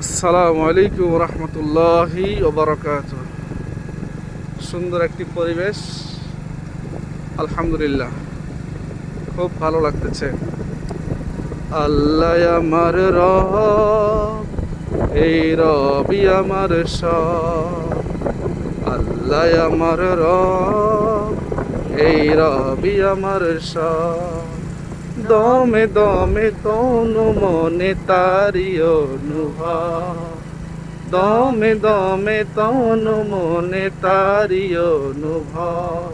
আসসালামু আলাইকুম রহমতুল্লাহি ওবরাকাতুহ। সুন্দর একটি পরিবেশ, আলহামদুলিল্লাহ, খুব ভালো লাগতেছে। আল্লাহ আমার রব, এই রবি আমার সব। আল্লাহ আমার রব, এই রবি আমার সব। দমে দমে তনু মনে তারি অনুভব, দমে দমে তনু মনে তারি অনুভব।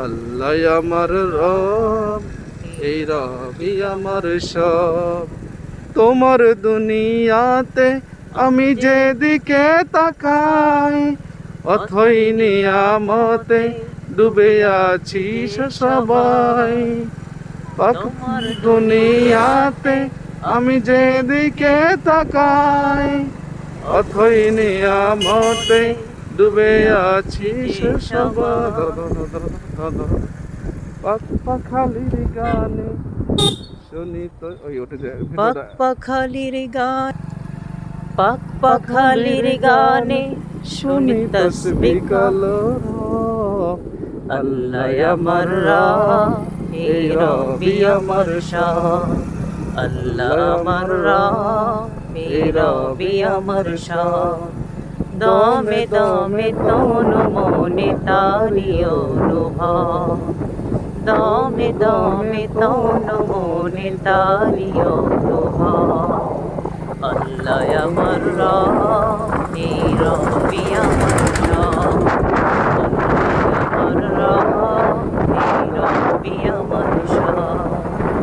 আল্লাহ আমার রব, এই রবি আমার সব। তোমার দুনিয়াতে আমি যেদিকে তাকাই, অথই নিয়ামতে ডুবে আছি সবাই। তোমার দুনিয়াতে আমি যেদিকে তাকাই, অথই নিয়ামতে ডুবে আছি পাখালির গানে শুনি তো ওই উঠে যায় পাক ভিডিওটা। পাখালির গান, পাক পাখালির গানে শুনি শুনি তসবি তসবিহ কলরব। আল্লাহ আল্লাহ আমার আমার রব, রব, এই এই রবি রবি আমার আমার সব। সব। আল্লাহ আল্লাহ আমার আমার রব, রব, এই এই রবি রবি আমার আমার সব। সব। দমে দমে দমে দমে তনু তনু মনে মনে তারি তারি অনুভব, অনুভব। দমে দমে দমে দমে তনু তনু মনে মনে তারি তারি অনুভব। অনুভব। আল্লাহ আমার রব, এই রবি আমার